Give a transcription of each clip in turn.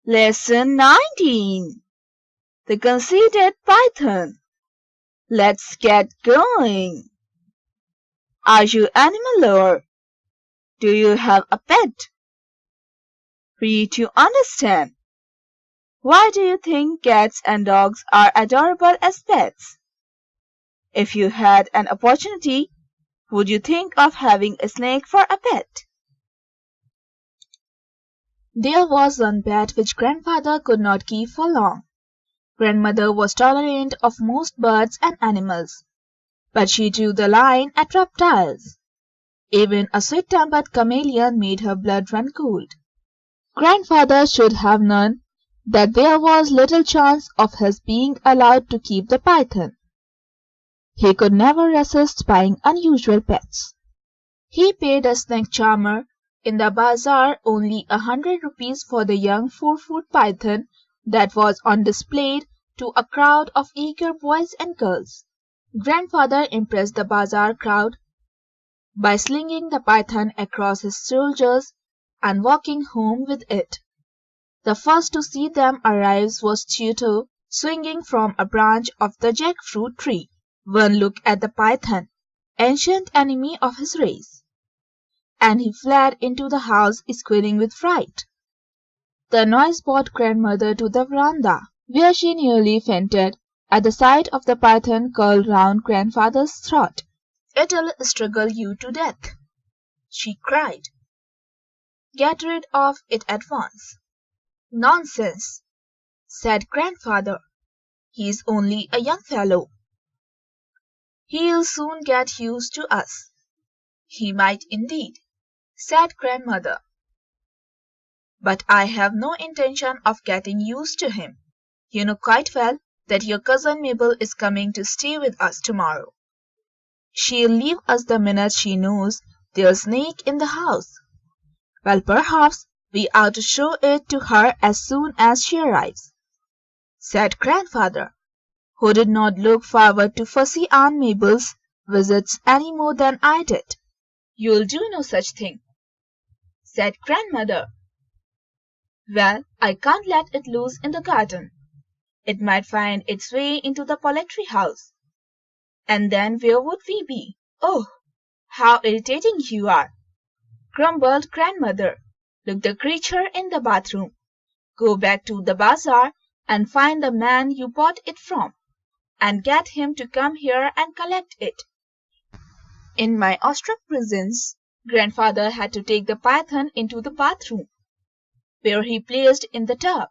Lesson 19. The Conceited Python. Let's get going. Are you animal lover? Do you have a pet? Read to understand. Why do you think cats and dogs are adorable as pets? If you had an opportunity, would you think of having a snake for a pet? There was one pet which grandfather could not keep for long. Grandmother was tolerant of most birds and animals, but she drew the line at reptiles. Even a sweet-tempered chameleon made her blood run cold. Grandfather should have known that there was little chance of his being allowed to keep the python. He could never resist buying unusual pets. He paid a snake charmer in the bazaar only 100 rupees for the young 4-foot python that was on display to a crowd of eager boys and girls. Grandfather impressed the bazaar crowd by slinging the python across his shoulders and walking home with it. The first to see them arrive was Tutu, swinging from a branch of the jackfruit tree. One look at the python, ancient enemy of his race, and he fled into the house squealing with fright. The noise brought grandmother to the veranda, where she nearly fainted at the sight of the python curled round grandfather's throat. "It'll strangle you to death," she cried. "Get rid of it at once." "Nonsense," said grandfather. "He's only a young fellow. He'll soon get used to us." "He might indeed," said grandmother. "But I have no intention of getting used to him. You know quite well that your cousin Mabel is coming to stay with us tomorrow. She'll leave us the minute she knows there's a snake in the house. Well, perhaps we ought to show it to her as soon as she arrives," said grandfather, who did not look forward to fussy Aunt Mabel's visits any more than I did. "You'll do no such thing," said grandmother. "Well, I can't let it loose in the garden. It might find its way into the poultry house. And then where would we be?" "Oh, how irritating you are," grumbled grandmother. "Look the creature in the bathroom. Go back to the bazaar and find the man you bought it from, and get him to come here and collect it." In my awestruck presence, grandfather had to take the python into the bathroom, where he placed in the tub.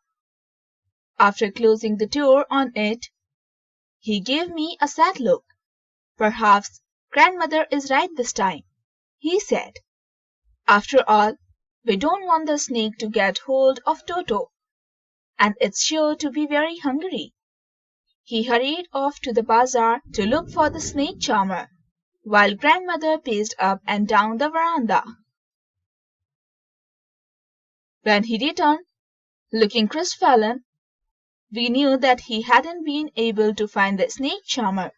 After closing the door on it, he gave me a sad look. "Perhaps grandmother is right this time," he said. "After all, we don't want the snake to get hold of Toto, and it's sure to be very hungry." He hurried off to the bazaar to look for the snake charmer, while grandmother paced up and down the veranda. When he returned, looking crestfallen, we knew that he hadn't been able to find the snake charmer.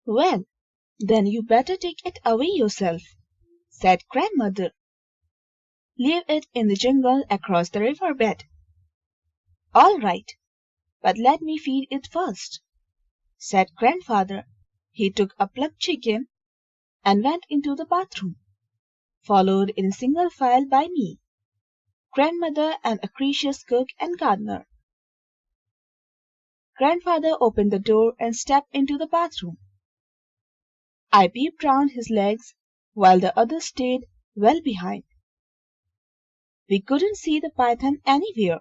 "Well, then you better take it away yourself," said grandmother. "Leave it in the jungle across the river bed." "All right, but let me feed it first," said grandfather. He took a plucked chicken and went into the bathroom, followed in single file by me, grandmother, and a gracious cook and gardener. Grandfather opened the door and stepped into the bathroom. I peeped round his legs while the others stayed well behind. We couldn't see the python anywhere.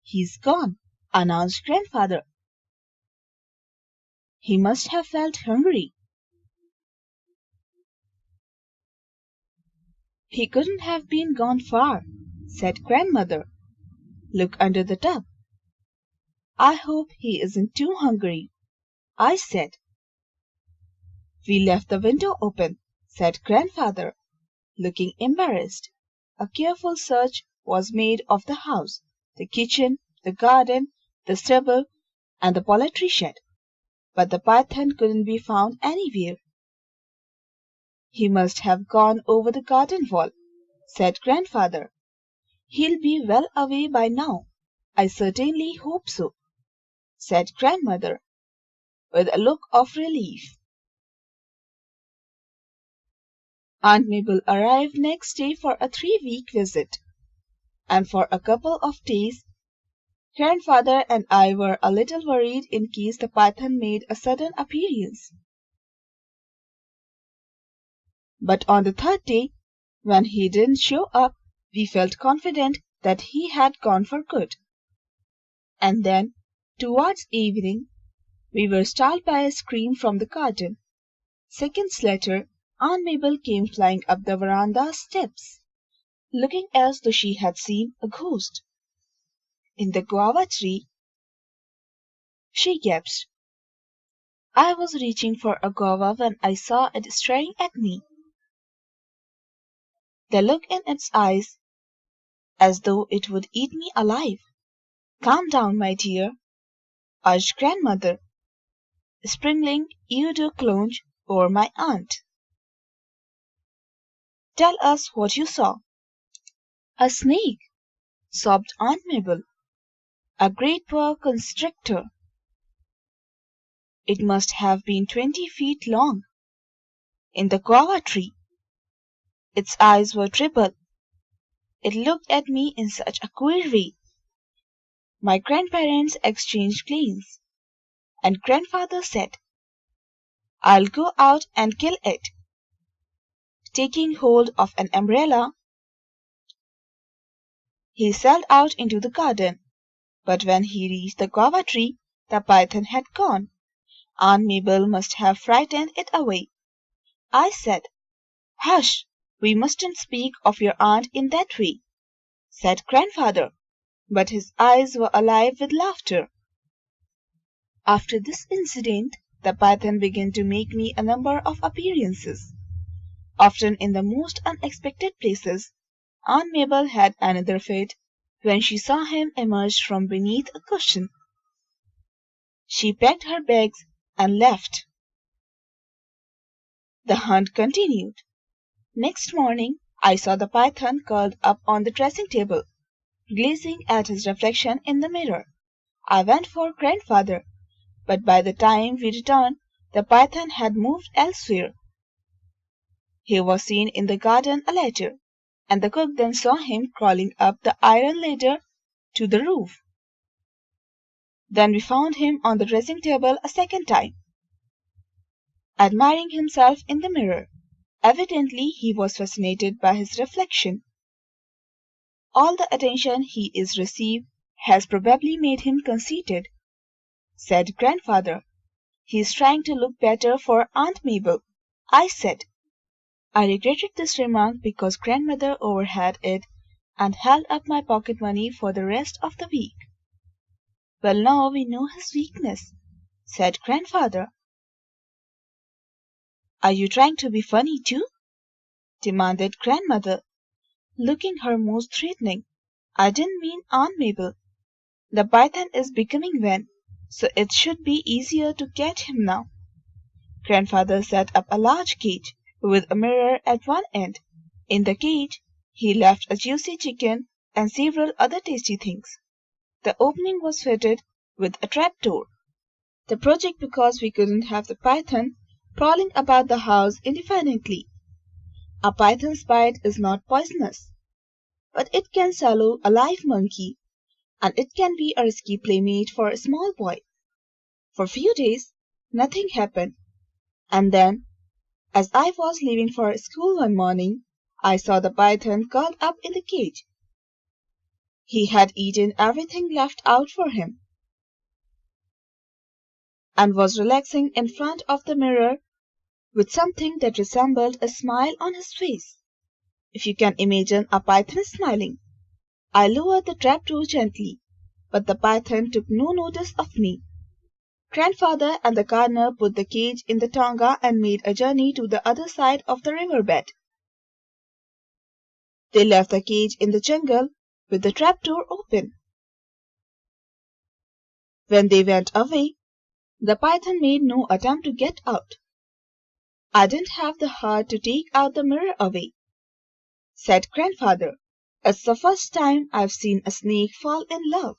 "He's gone," announced grandfather. "He must have felt hungry." "He couldn't have been gone far," said grandmother. "Look under the tub." "I hope he isn't too hungry," I said. "We left the window open," said grandfather, looking embarrassed. A careful search was made of the house, the kitchen, the garden, the stable, and the poultry shed, but the python couldn't be found anywhere. "He must have gone over the garden wall," said grandfather. "He'll be well away by now. I certainly hope so," said Grandmother, with a look of relief. Aunt Mabel arrived next day for a 3-week visit, and for a couple of days Grandfather and I were a little worried in case the python made a sudden appearance. But on the 3rd day, when he didn't show up, we felt confident that he had gone for good. And then, towards evening, we were startled by a scream from the garden. Seconds later, Aunt Mabel came flying up the veranda steps, looking as though she had seen a ghost. "In the guava tree," she gasped. "I was reaching for a guava when I saw it staring at me." The look in its eyes, as though it would eat me alive. "Calm down, my dear," urged Grandmother, sprinkling eau de cologne over my aunt. "Tell us what you saw." "A snake," sobbed Aunt Mabel. "A great boa constrictor. It must have been 20 feet long. In the guava tree. Its eyes were triple. It looked at me in such a queer way." My grandparents exchanged glances, and Grandfather said, "I'll go out and kill it." Taking hold of an umbrella, he sailed out into the garden, but when he reached the guava tree, the python had gone. Aunt Mabel must have frightened it away. I said, "Hush, we mustn't speak of your aunt in that way," said Grandfather, but his eyes were alive with laughter. After this incident, the python began to make me a number of appearances, often in the most unexpected places. Aunt Mabel had another fit when she saw him emerge from beneath a cushion. She packed her bags and left. The hunt continued. Next morning, I saw the python curled up on the dressing table, gazing at his reflection in the mirror. I went for Grandfather, but by the time we returned, the python had moved elsewhere. He was seen in the garden later, and the cook then saw him crawling up the iron ladder to the roof. Then we found him on the dressing table a second time, admiring himself in the mirror. Evidently he was fascinated by his reflection. "All the attention he is received has probably made him conceited," said Grandfather. "He is trying to look better for Aunt Mabel," I said. I regretted this remark because Grandmother overheard it and held up my pocket money for the rest of the week. "Well, now we know his weakness," said Grandfather. "Are you trying to be funny too?" demanded Grandmother, looking her most threatening. "I didn't mean Aunt Mabel. The python is becoming one, so it should be easier to catch him now." Grandfather set up a large cage with a mirror at one end. In the cage, he left a juicy chicken and several other tasty things. The opening was fitted with a trapdoor. The project because we couldn't have the python prowling about the house indefinitely. A python's bite is not poisonous, but it can swallow a live monkey, and it can be a risky playmate for a small boy. For a few days, nothing happened, and then, as I was leaving for school one morning, I saw the python curled up in the cage. He had eaten everything left out for him, and was relaxing in front of the mirror with something that resembled a smile on his face, if you can imagine a python smiling. I lowered the trapdoor gently, but the python took no notice of me. Grandfather and the gardener put the cage in the tonga and made a journey to the other side of the river bed. They left the cage in the jungle with the trapdoor open. When they went away, the python made no attempt to get out. "I didn't have the heart to take out the mirror away," said Grandfather. It's the first time I've seen a snake fall in love.